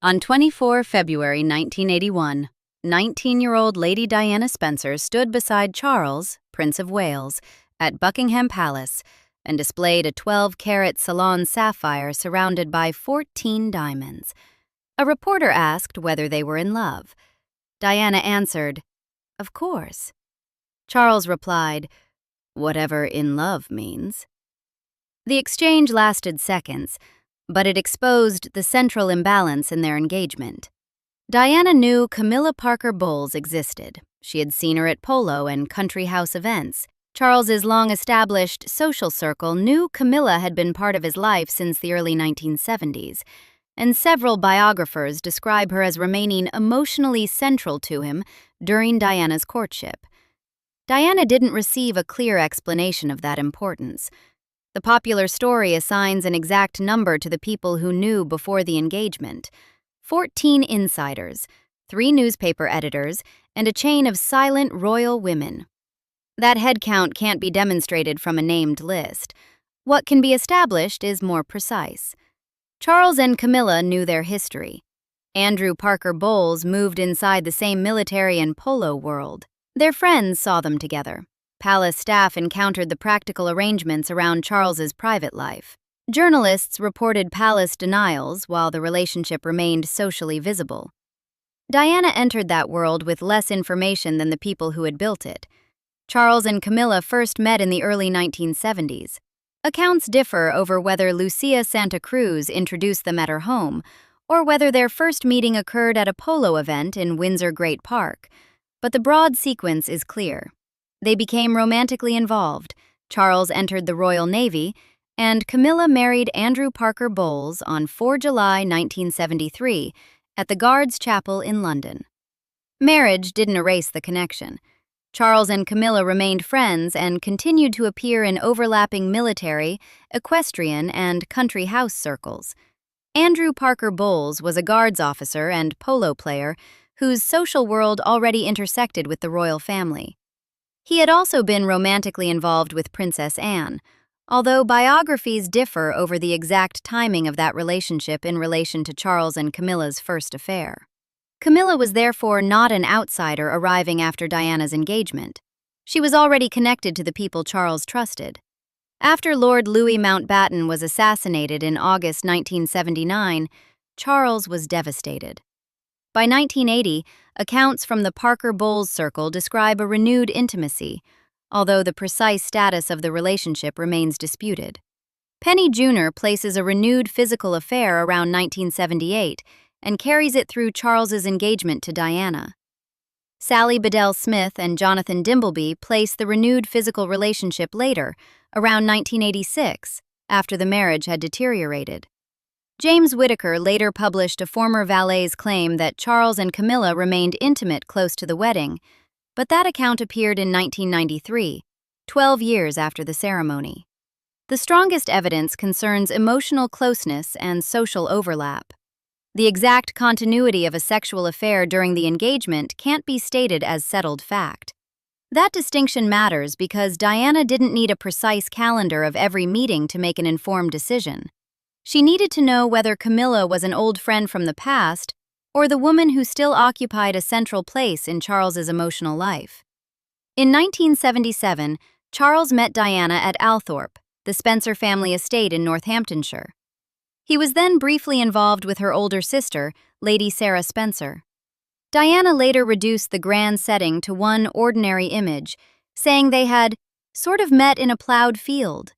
On 24 February 1981, 19-year-old Lady Diana Spencer stood beside Charles, Prince of Wales, at Buckingham Palace and displayed a 12-carat Ceylon sapphire surrounded by 14 diamonds. A reporter asked whether they were in love. Diana answered, "Of course." Charles replied, "Whatever in love means." The exchange lasted seconds, but it exposed the central imbalance in their engagement. Diana knew Camilla Parker Bowles existed. She had seen her at polo and country house events. Charles's long-established social circle knew Camilla had been part of his life since the early 1970s, and several biographers describe her as remaining emotionally central to him during Diana's courtship. Diana didn't receive a clear explanation of that importance. The popular story assigns an exact number to the people who knew before the engagement: 14 insiders, 3 newspaper editors, and a chain of silent royal women. That headcount can't be demonstrated from a named list. What can be established is more precise. Charles and Camilla knew their history. Andrew Parker Bowles moved inside the same military and polo world. Their friends saw them together. Palace staff encountered the practical arrangements around Charles's private life. Journalists reported palace denials while the relationship remained socially visible. Diana entered that world with less information than the people who had built it. Charles and Camilla first met in the early 1970s. Accounts differ over whether Lucia Santa Cruz introduced them at her home, or whether their first meeting occurred at a polo event in Windsor Great Park, but the broad sequence is clear. They became romantically involved. Charles entered the Royal Navy, and Camilla married Andrew Parker Bowles on 4 July 1973 at the Guards Chapel in London. Marriage didn't erase the connection. Charles and Camilla remained friends and continued to appear in overlapping military, equestrian, and country house circles. Andrew Parker Bowles was a Guards officer and polo player whose social world already intersected with the royal family. He had also been romantically involved with Princess Anne, although biographies differ over the exact timing of that relationship in relation to Charles and Camilla's first affair. Camilla was therefore not an outsider arriving after Diana's engagement. She was already connected to the people Charles trusted. After Lord Louis Mountbatten was assassinated in August 1979, Charles was devastated. By 1980, accounts from the Parker Bowles circle describe a renewed intimacy, although the precise status of the relationship remains disputed. Penny Junor places a renewed physical affair around 1978 and carries it through Charles's engagement to Diana. Sally Bedell Smith and Jonathan Dimbleby place the renewed physical relationship later, around 1986, after the marriage had deteriorated. James Whittaker later published a former valet's claim that Charles and Camilla remained intimate close to the wedding, but that account appeared in 1993, 12 years after the ceremony. The strongest evidence concerns emotional closeness and social overlap. The exact continuity of a sexual affair during the engagement can't be stated as settled fact. That distinction matters because Diana didn't need a precise calendar of every meeting to make an informed decision. She needed to know whether Camilla was an old friend from the past or the woman who still occupied a central place in Charles's emotional life. In 1977, Charles met Diana at Althorpe, the Spencer family estate in Northamptonshire. He was then briefly involved with her older sister, Lady Sarah Spencer. Diana later reduced the grand setting to one ordinary image, saying they had sort of met in a plowed field.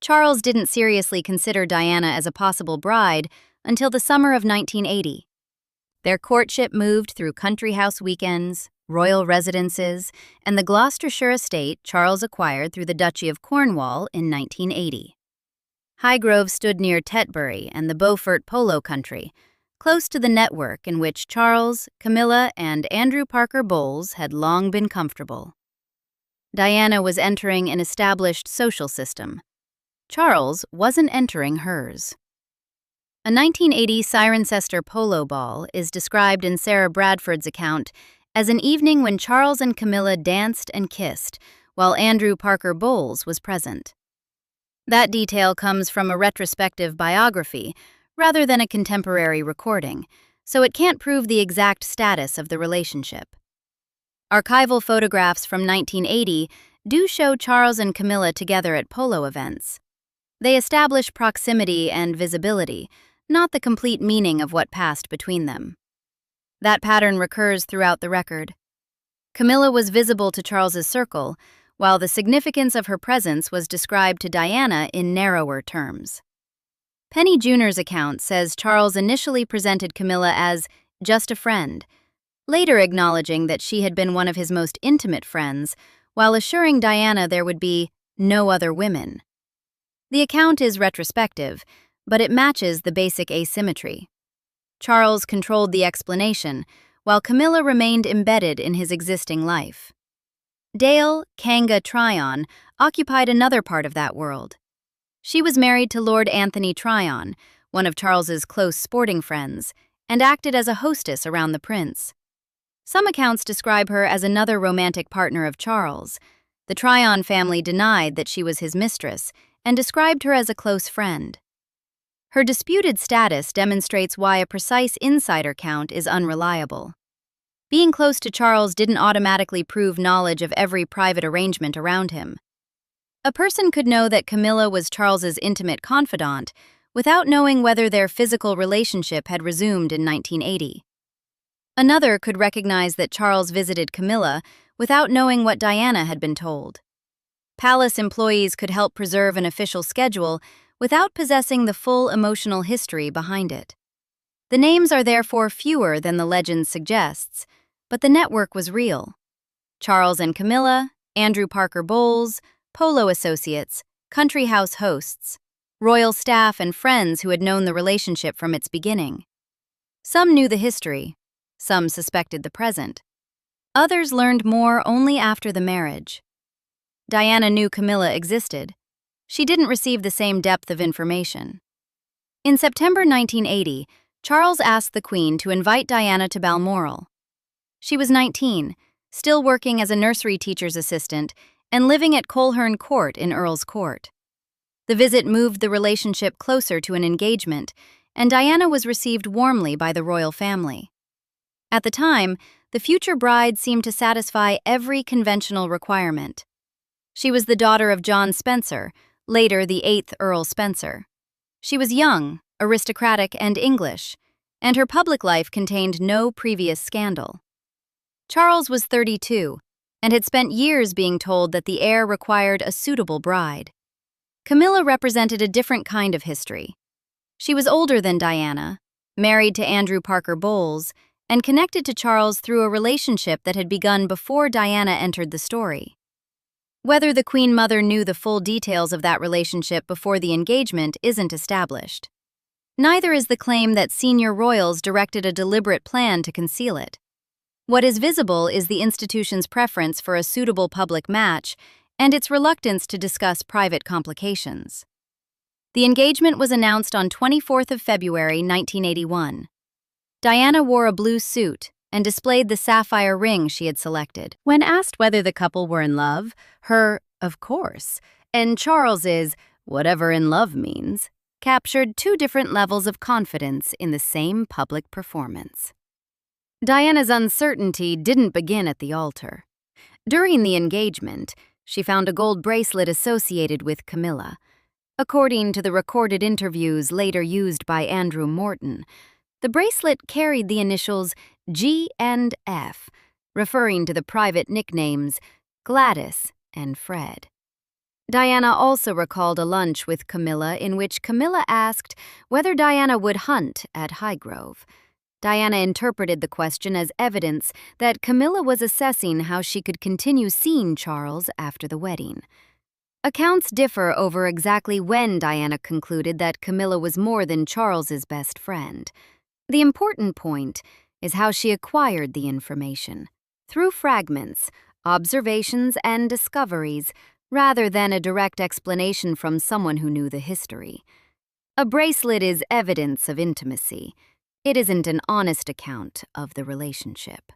Charles didn't seriously consider Diana as a possible bride until the summer of 1980. Their courtship moved through country house weekends, royal residences, and the Gloucestershire estate Charles acquired through the Duchy of Cornwall in 1980. Highgrove stood near Tetbury and the Beaufort polo country, close to the network in which Charles, Camilla, and Andrew Parker Bowles had long been comfortable. Diana was entering an established social system. Charles wasn't entering hers. A 1980 Cirencester polo ball is described in Sarah Bradford's account as an evening when Charles and Camilla danced and kissed, while Andrew Parker Bowles was present. That detail comes from a retrospective biography rather than a contemporary recording, so it can't prove the exact status of the relationship. Archival photographs from 1980 do show Charles and Camilla together at polo events. They establish proximity and visibility, not the complete meaning of what passed between them. That pattern recurs throughout the record. Camilla was visible to Charles's circle, while the significance of her presence was described to Diana in narrower terms. Penny Junor's account says Charles initially presented Camilla as just a friend, later acknowledging that she had been one of his most intimate friends, while assuring Diana there would be no other women. The account is retrospective, but it matches the basic asymmetry. Charles controlled the explanation, while Camilla remained embedded in his existing life. Dale Kanga Tryon occupied another part of that world. She was married to Lord Anthony Tryon, one of Charles's close sporting friends, and acted as a hostess around the prince. Some accounts describe her as another romantic partner of Charles. The Tryon family denied that she was his mistress and described her as a close friend. Her disputed status demonstrates why a precise insider count is unreliable. Being close to Charles didn't automatically prove knowledge of every private arrangement around him. A person could know that Camilla was Charles's intimate confidant without knowing whether their physical relationship had resumed in 1980. Another could recognize that Charles visited Camilla without knowing what Diana had been told. Palace employees could help preserve an official schedule without possessing the full emotional history behind it. The names are therefore fewer than the legend suggests, but the network was real. Charles and Camilla, Andrew Parker Bowles, Polo associates, country house hosts, royal staff and friends who had known the relationship from its beginning. Some knew the history, some suspected the present. Others learned more only after the marriage. Diana knew Camilla existed. She didn't receive the same depth of information. In September 1980, Charles asked the Queen to invite Diana to Balmoral. She was 19, still working as a nursery teacher's assistant and living at Coleherne Court in Earl's Court. The visit moved the relationship closer to an engagement, and Diana was received warmly by the royal family. At the time, the future bride seemed to satisfy every conventional requirement. She was the daughter of John Spencer, later the 8th Earl Spencer. She was young, aristocratic, and English, and her public life contained no previous scandal. Charles was 32, and had spent years being told that the heir required a suitable bride. Camilla represented a different kind of history. She was older than Diana, married to Andrew Parker Bowles, and connected to Charles through a relationship that had begun before Diana entered the story. Whether the Queen Mother knew the full details of that relationship before the engagement isn't established. Neither is the claim that senior royals directed a deliberate plan to conceal it. What is visible is the institution's preference for a suitable public match and its reluctance to discuss private complications. The engagement was announced on 24th of February 1981. Diana wore a blue suit and displayed the sapphire ring she had selected. When asked whether the couple were in love, her "of course" and Charles's "whatever in love means" captured two different levels of confidence in the same public performance. Diana's uncertainty didn't begin at the altar. During the engagement, she found a gold bracelet associated with Camilla. According to the recorded interviews later used by Andrew Morton, the bracelet carried the initials G and F, referring to the private nicknames Gladys and Fred. Diana also recalled a lunch with Camilla in which Camilla asked whether Diana would hunt at Highgrove. Diana interpreted the question as evidence that Camilla was assessing how she could continue seeing Charles after the wedding. Accounts differ over exactly when Diana concluded that Camilla was more than Charles's best friend. The important point is how she acquired the information, through fragments, observations, and discoveries, rather than a direct explanation from someone who knew the history. A bracelet is evidence of intimacy. It isn't an honest account of the relationship.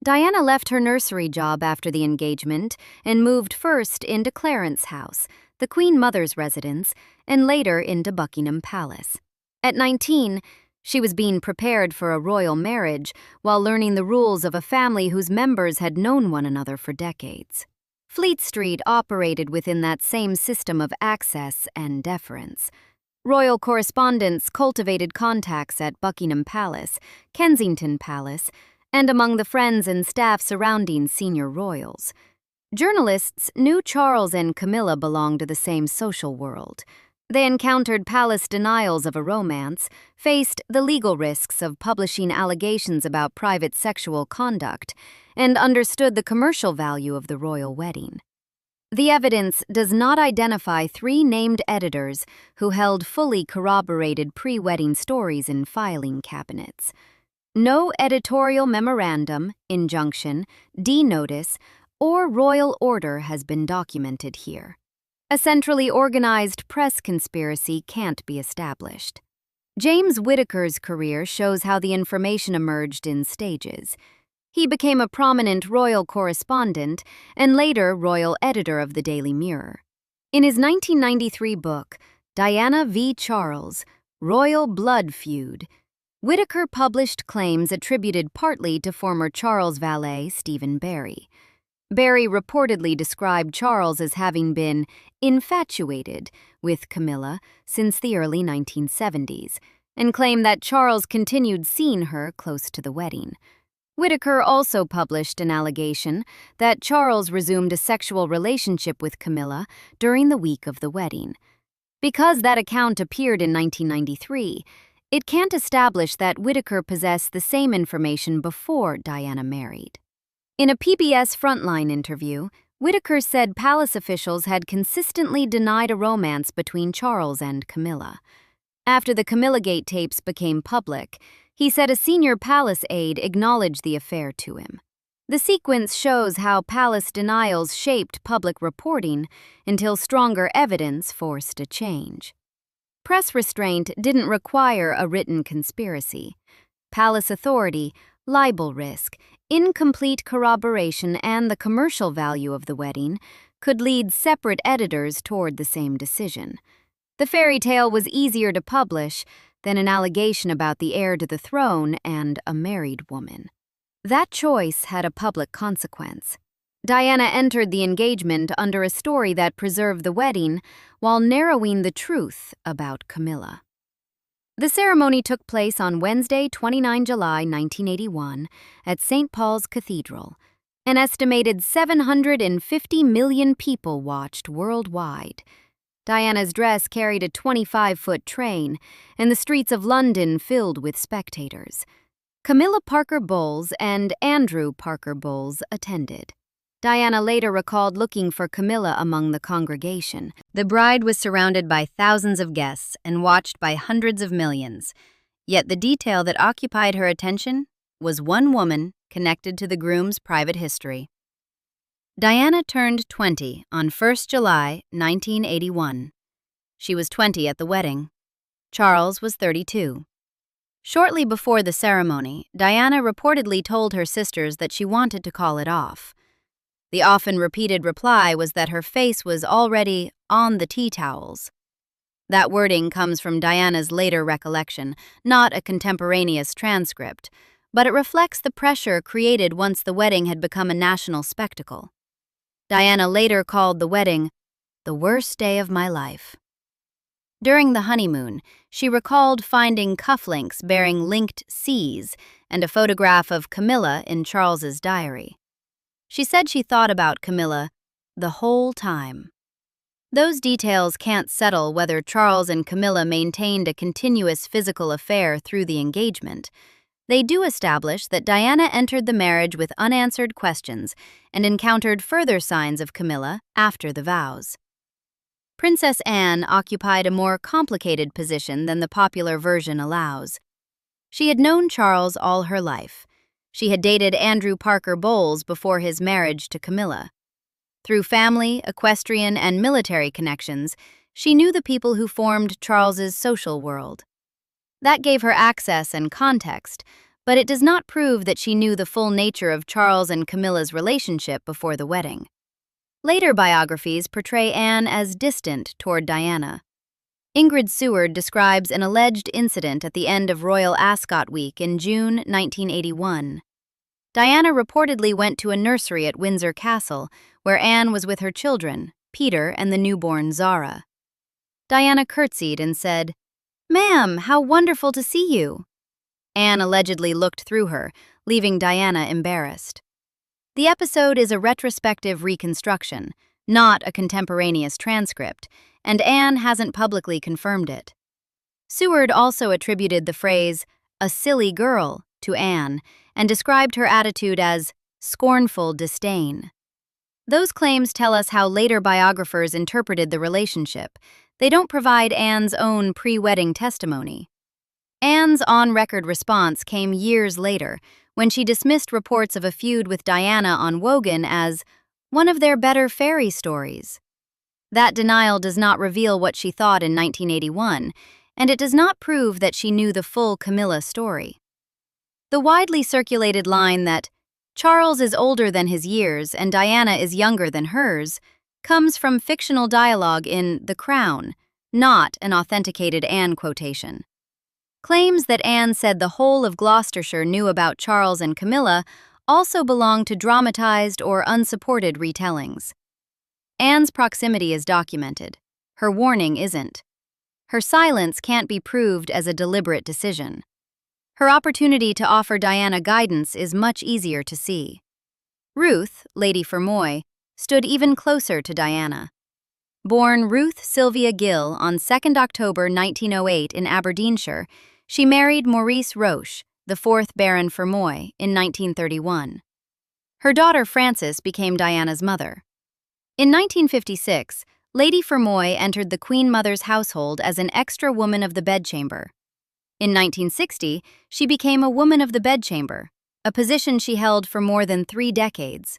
Diana left her nursery job after the engagement and moved first into Clarence House, the Queen Mother's residence, and later into Buckingham Palace. At 19, she was being prepared for a royal marriage while learning the rules of a family whose members had known one another for decades. Fleet Street operated within that same system of access and deference. Royal correspondents cultivated contacts at Buckingham Palace, Kensington Palace, and among the friends and staff surrounding senior royals. Journalists knew Charles and Camilla belonged to the same social world. They encountered palace denials of a romance, faced the legal risks of publishing allegations about private sexual conduct, and understood the commercial value of the royal wedding. The evidence does not identify 3 named editors who held fully corroborated pre-wedding stories in filing cabinets. No editorial memorandum, injunction, denotice, or royal order has been documented here. A centrally organized press conspiracy can't be established. James Whittaker's career shows how the information emerged in stages. He became a prominent royal correspondent and later royal editor of the Daily Mirror. In his 1993 book, Diana v. Charles, Royal Blood Feud, Whittaker published claims attributed partly to former Charles valet Stephen Barry. Barry reportedly described Charles as having been infatuated with Camilla since the early 1970s and claimed that Charles continued seeing her close to the wedding. Whittaker also published an allegation that Charles resumed a sexual relationship with Camilla during the week of the wedding. Because that account appeared in 1993, it can't establish that Whittaker possessed the same information before Diana married. In a PBS Frontline interview, Whittaker said palace officials had consistently denied a romance between Charles and Camilla. After the Camillagate tapes became public, he said a senior palace aide acknowledged the affair to him. The sequence shows how palace denials shaped public reporting until stronger evidence forced a change. Press restraint didn't require a written conspiracy. Palace authority, libel risk, incomplete corroboration, and the commercial value of the wedding could lead separate editors toward the same decision. The fairy tale was easier to publish than an allegation about the heir to the throne and a married woman. That choice had a public consequence. Diana entered the engagement under a story that preserved the wedding while narrowing the truth about Camilla. The ceremony took place on Wednesday, 29 July 1981, at St. Paul's Cathedral. An estimated 750 million people watched worldwide. Diana's dress carried a 25-foot train, and the streets of London filled with spectators. Camilla Parker Bowles and Andrew Parker Bowles attended. Diana later recalled looking for Camilla among the congregation. The bride was surrounded by thousands of guests and watched by hundreds of millions. Yet the detail that occupied her attention was one woman connected to the groom's private history. Diana turned 20 on 1 July 1981. She was 20 at the wedding. Charles was 32. Shortly before the ceremony, Diana reportedly told her sisters that she wanted to call it off. The often repeated reply was that her face was already on the tea towels. That wording comes from Diana's later recollection, not a contemporaneous transcript, but it reflects the pressure created once the wedding had become a national spectacle. Diana later called the wedding the worst day of my life. During the honeymoon, she recalled finding cufflinks bearing linked C's and a photograph of Camilla in Charles's diary. She said she thought about Camilla the whole time. Those details can't settle whether Charles and Camilla maintained a continuous physical affair through the engagement. They do establish that Diana entered the marriage with unanswered questions and encountered further signs of Camilla after the vows. Princess Anne occupied a more complicated position than the popular version allows. She had known Charles all her life. She had dated Andrew Parker Bowles before his marriage to Camilla. Through family, equestrian, and military connections, she knew the people who formed Charles's social world. That gave her access and context, but it does not prove that she knew the full nature of Charles and Camilla's relationship before the wedding. Later biographies portray Anne as distant toward Diana. Ingrid Seward describes an alleged incident at the end of Royal Ascot Week in June 1981. Diana reportedly went to a nursery at Windsor Castle, where Anne was with her children, Peter and the newborn Zara. Diana curtsied and said, "Ma'am, how wonderful to see you." Anne allegedly looked through her, leaving Diana embarrassed. The episode is a retrospective reconstruction, not a contemporaneous transcript, and Anne hasn't publicly confirmed it. Seward also attributed the phrase, "a silly girl," to Anne, and described her attitude as scornful disdain. Those claims tell us how later biographers interpreted the relationship. They don't provide Anne's own pre-wedding testimony. Anne's on-record response came years later, when she dismissed reports of a feud with Diana on Wogan as one of their better fairy stories. That denial does not reveal what she thought in 1981, and it does not prove that she knew the full Camilla story. The widely circulated line that Charles is older than his years and Diana is younger than hers comes from fictional dialogue in The Crown, not an authenticated Anne quotation. Claims that Anne said the whole of Gloucestershire knew about Charles and Camilla also belong to dramatized or unsupported retellings. Anne's proximity is documented. Her warning isn't. Her silence can't be proved as a deliberate decision. Her opportunity to offer Diana guidance is much easier to see. Ruth, Lady Fermoy, stood even closer to Diana. Born Ruth Sylvia Gill on 2 October 1908 in Aberdeenshire, she married Maurice Roche, the 4th Baron Fermoy, in 1931. Her daughter Frances became Diana's mother. In 1956, Lady Fermoy entered the Queen Mother's household as an extra woman of the bedchamber. In 1960, she became a woman of the bedchamber, a position she held for more than 3 decades.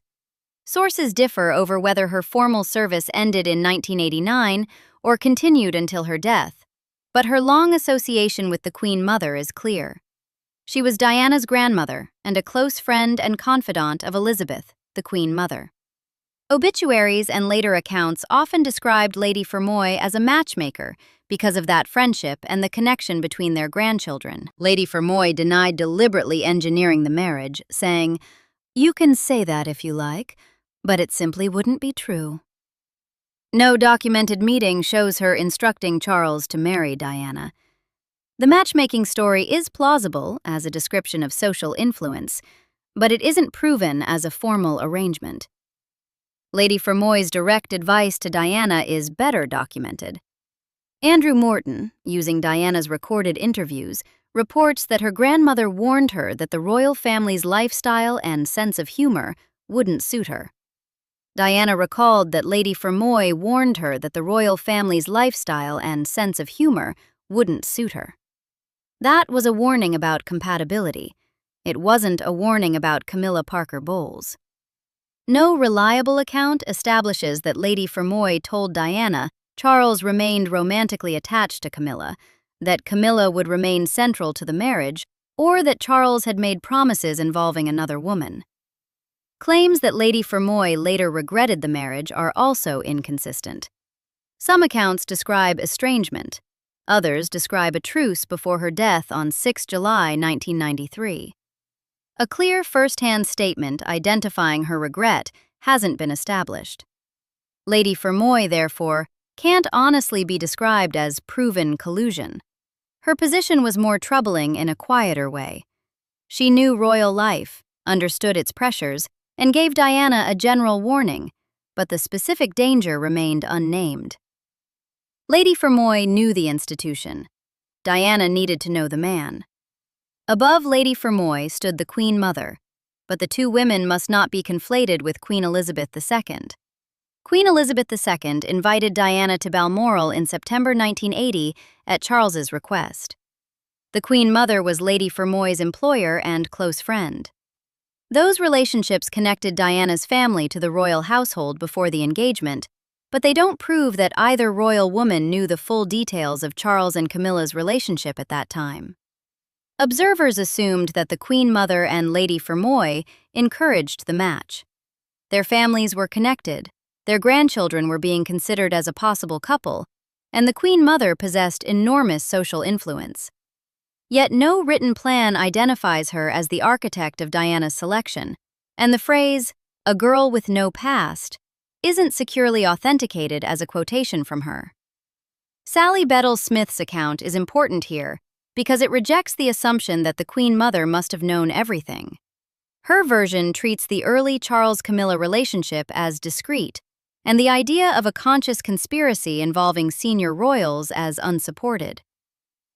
Sources differ over whether her formal service ended in 1989 or continued until her death, but her long association with the Queen Mother is clear. She was Diana's grandmother and a close friend and confidant of Elizabeth, the Queen Mother. Obituaries and later accounts often described Lady Fermoy as a matchmaker because of that friendship and the connection between their grandchildren. Lady Fermoy denied deliberately engineering the marriage, saying, "You can say that if you like, but it simply wouldn't be true." No documented meeting shows her instructing Charles to marry Diana. The matchmaking story is plausible as a description of social influence, but it isn't proven as a formal arrangement. Lady Fermoy's direct advice to Diana is better documented. Andrew Morton, using Diana's recorded interviews, reports that her grandmother warned her that the royal family's lifestyle and sense of humor wouldn't suit her. Diana recalled that Lady Fermoy warned her that the royal family's lifestyle and sense of humor wouldn't suit her. That was a warning about compatibility. It wasn't a warning about Camilla Parker Bowles. No reliable account establishes that Lady Fermoy told Diana Charles remained romantically attached to Camilla, that Camilla would remain central to the marriage, or that Charles had made promises involving another woman. Claims that Lady Fermoy later regretted the marriage are also inconsistent. Some accounts describe estrangement. Others describe a truce before her death on 6 July 1993. A clear first-hand statement identifying her regret hasn't been established. Lady Fermoy, therefore, can't honestly be described as proven collusion. Her position was more troubling in a quieter way. She knew royal life, understood its pressures, and gave Diana a general warning, but the specific danger remained unnamed. Lady Fermoy knew the institution. Diana needed to know the man. Above Lady Fermoy stood the Queen Mother, but the two women must not be conflated with Queen Elizabeth II. Queen Elizabeth II invited Diana to Balmoral in September 1980 at Charles's request. The Queen Mother was Lady Fermoy's employer and close friend. Those relationships connected Diana's family to the royal household before the engagement, but they don't prove that either royal woman knew the full details of Charles and Camilla's relationship at that time. Observers assumed that the Queen Mother and Lady Fermoy encouraged the match. Their families were connected, their grandchildren were being considered as a possible couple, and the Queen Mother possessed enormous social influence. Yet no written plan identifies her as the architect of Diana's selection, and the phrase, "a girl with no past," isn't securely authenticated as a quotation from her. Sally Bedell Smith's account is important here because it rejects the assumption that the Queen Mother must have known everything. Her version treats the early Charles-Camilla relationship as discreet, and the idea of a conscious conspiracy involving senior royals as unsupported.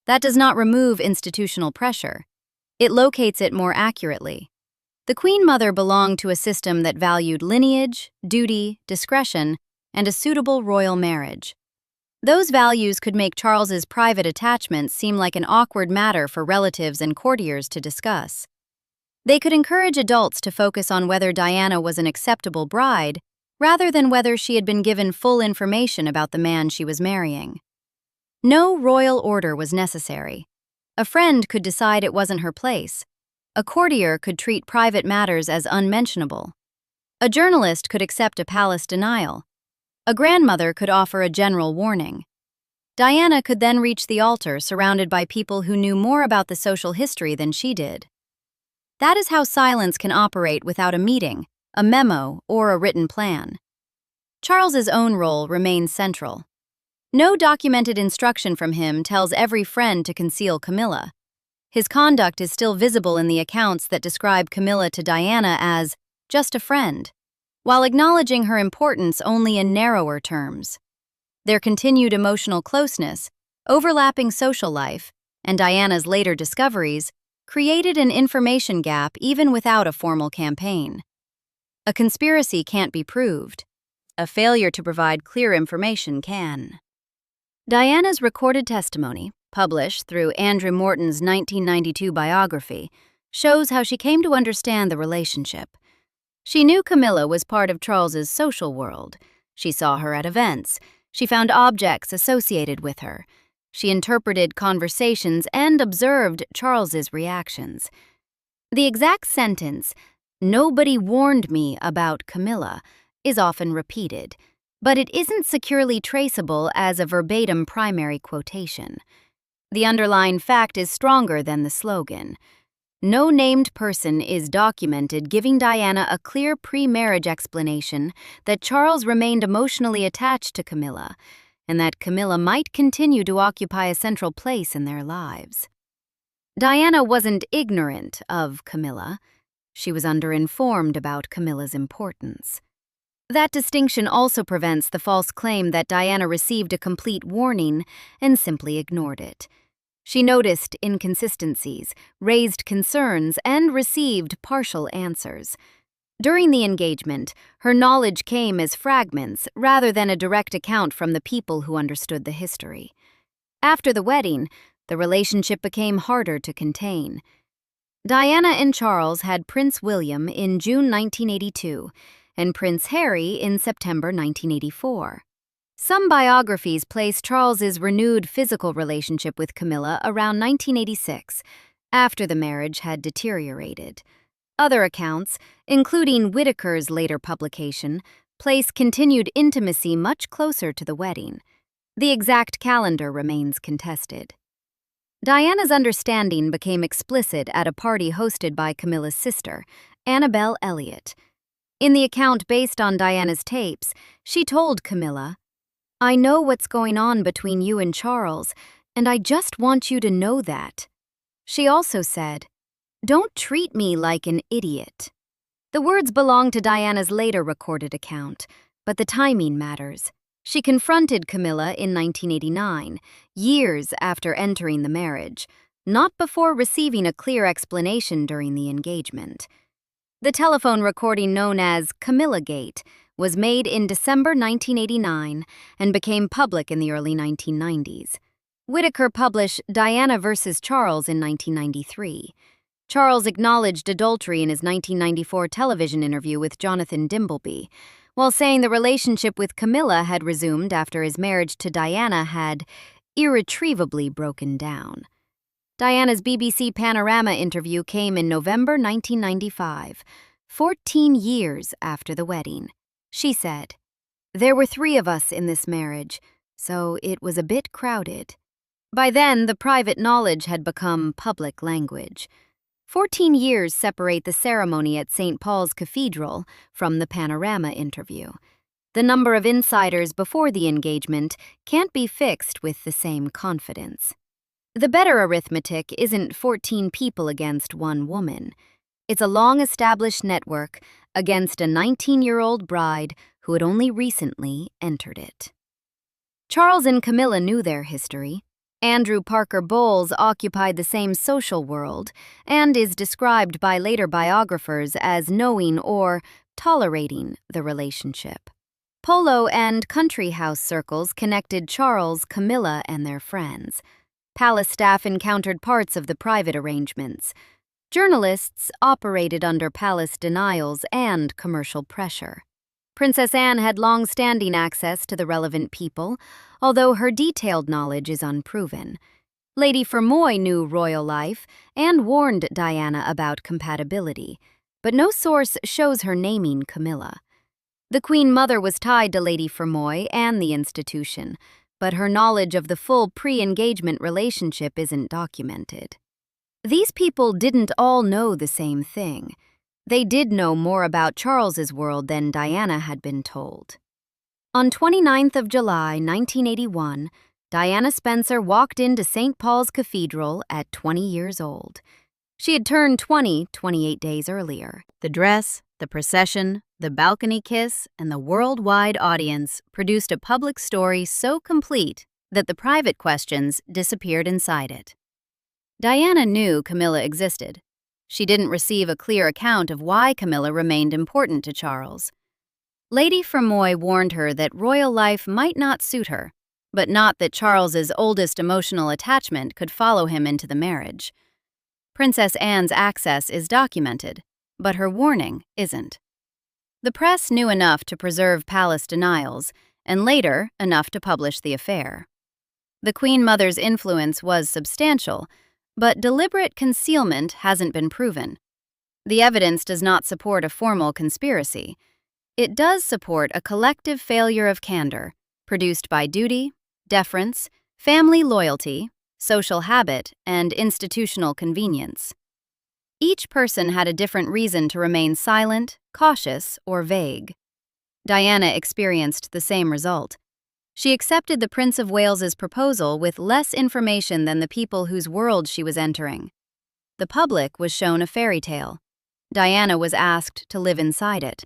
That does not remove institutional pressure. It locates it more accurately. The Queen Mother belonged to a system that valued lineage, duty, discretion, and a suitable royal marriage. Those values could make Charles's private attachments seem like an awkward matter for relatives and courtiers to discuss. They could encourage adults to focus on whether Diana was an acceptable bride, rather than whether she had been given full information about the man she was marrying. No royal order was necessary. A friend could decide it wasn't her place. A courtier could treat private matters as unmentionable. A journalist could accept a palace denial. A grandmother could offer a general warning. Diana could then reach the altar surrounded by people who knew more about the social history than she did. That is how silence can operate without a meeting, a memo, or a written plan. Charles's own role remains central. No documented instruction from him tells every friend to conceal Camilla. His conduct is still visible in the accounts that describe Camilla to Diana as just a friend, while acknowledging her importance only in narrower terms. Their continued emotional closeness, overlapping social life, and Diana's later discoveries created an information gap even without a formal campaign. A conspiracy can't be proved. A failure to provide clear information can. Diana's recorded testimony, published through Andrew Morton's 1992 biography, shows how she came to understand the relationship. She knew Camilla was part of Charles's social world. She saw her at events. She found objects associated with her. She interpreted conversations and observed Charles's reactions. The exact sentence, "Nobody warned me about Camilla," is often repeated, but it isn't securely traceable as a verbatim primary quotation. The underlying fact is stronger than the slogan. No named person is documented giving Diana a clear pre-marriage explanation that Charles remained emotionally attached to Camilla, and that Camilla might continue to occupy a central place in their lives. Diana wasn't ignorant of Camilla. She was underinformed about Camilla's importance. That distinction also prevents the false claim that Diana received a complete warning and simply ignored it. She noticed inconsistencies, raised concerns, and received partial answers. During the engagement, her knowledge came as fragments rather than a direct account from the people who understood the history. After the wedding, the relationship became harder to contain. Diana and Charles had Prince William in June 1982 and Prince Harry in September 1984. Some biographies place Charles's renewed physical relationship with Camilla around 1986, after the marriage had deteriorated. Other accounts, including Whitaker's later publication, place continued intimacy much closer to the wedding. The exact calendar remains contested. Diana's understanding became explicit at a party hosted by Camilla's sister, Annabelle Elliott. In the account based on Diana's tapes, she told Camilla, "I know what's going on between you and Charles, and I just want you to know that." She also said, "Don't treat me like an idiot." The words belong to Diana's later recorded account, but the timing matters. She confronted Camilla in 1989, years after entering the marriage, not before receiving a clear explanation during the engagement. The telephone recording known as Camilla-gate was made in December 1989 and became public in the early 1990s. Whitaker published Diana vs. Charles in 1993. Charles acknowledged adultery in his 1994 television interview with Jonathan Dimbleby, while saying the relationship with Camilla had resumed after his marriage to Diana had irretrievably broken down. Diana's BBC Panorama interview came in November 1995, 14 years after the wedding. She said, "There were 3 of us in this marriage, so it was a bit crowded. By then, the private knowledge had become public language. 14 years separate the ceremony at St. Paul's Cathedral from the panorama interview. The number of insiders before the engagement can't be fixed with the same confidence. The better arithmetic isn't 14 people against one woman. It's a long-established network against a 19-year-old bride who had only recently entered it. Charles and Camilla knew their history. Andrew Parker Bowles occupied the same social world and is described by later biographers as knowing or tolerating the relationship. Polo and country house circles connected Charles, Camilla, and their friends. Palace staff encountered parts of the private arrangements. Journalists operated under palace denials and commercial pressure. Princess Anne had long-standing access to the relevant people, although her detailed knowledge is unproven. Lady Fermoy knew royal life and warned Diana about compatibility, but no source shows her naming Camilla. The Queen Mother was tied to Lady Fermoy and the institution, but her knowledge of the full pre-engagement relationship isn't documented. These people didn't all know the same thing. They did know more about Charles's world than Diana had been told. On 29th of July, 1981, Diana Spencer walked into St. Paul's Cathedral at 20 years old. She had turned 20 28 days earlier. The dress, the procession, the balcony kiss, and the worldwide audience produced a public story so complete that the private questions disappeared inside it. Diana knew Camilla existed. She didn't receive a clear account of why Camilla remained important to Charles. Lady Fermoy warned her that royal life might not suit her, but not that Charles's oldest emotional attachment could follow him into the marriage. Princess Anne's access is documented, but her warning isn't. The press knew enough to preserve palace denials, and later enough to publish the affair. The Queen Mother's influence was substantial, but deliberate concealment hasn't been proven. The evidence does not support a formal conspiracy. It does support a collective failure of candor, produced by duty, deference, family loyalty, social habit, and institutional convenience. Each person had a different reason to remain silent, cautious, or vague. Diana experienced the same result. She accepted the Prince of Wales's proposal with less information than the people whose world she was entering. The public was shown a fairy tale. Diana was asked to live inside it.